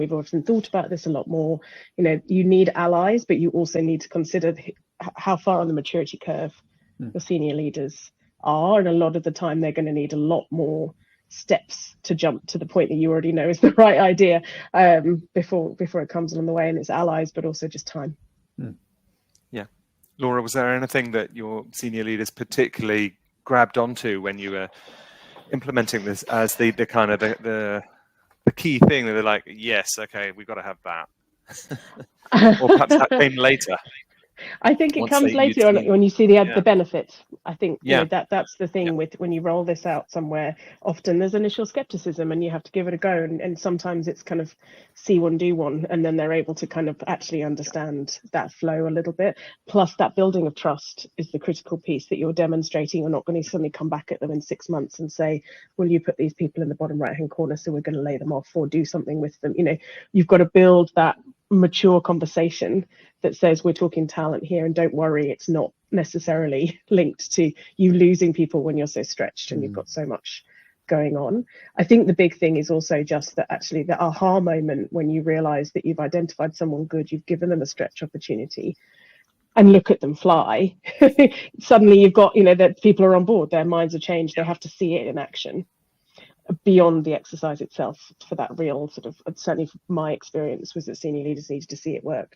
we've often thought about this a lot more. You need allies, but you also need to consider how far on the maturity curve your senior leaders are. And a lot of the time, they're going to need a lot more steps to jump to the point that you already know is the right idea before it comes along the way. And it's allies, but also just time. Yeah. Laura, was there anything that your senior leaders particularly grabbed onto when you were implementing this as the kind of the key thing that they're like, yes, okay, we've got to have that? Or perhaps that came later? I think it comes later when you see the benefit. I think that's the thing with when you roll this out somewhere. Often there's initial skepticism, and you have to give it a go. And sometimes it's kind of see one, do one, and then they're able to kind of actually understand that flow a little bit. Plus, that building of trust is the critical piece that you're demonstrating. You're not going to suddenly come back at them in 6 months and say, "Will you put these people in the bottom right-hand corner? So we're going to lay them off or do something with them." You've got to build that mature conversation that says we're talking talent here, and don't worry, it's not necessarily linked to you losing people when you're so stretched and you've got so much going on. I think the big thing is also just that actually the aha moment when you realize that you've identified someone good, you've given them a stretch opportunity, and look at them fly. Suddenly you've got that people are on board, their minds are changed, they have to see it in action beyond the exercise itself. For that real sort of, certainly my experience was that senior leaders needed to see it worked.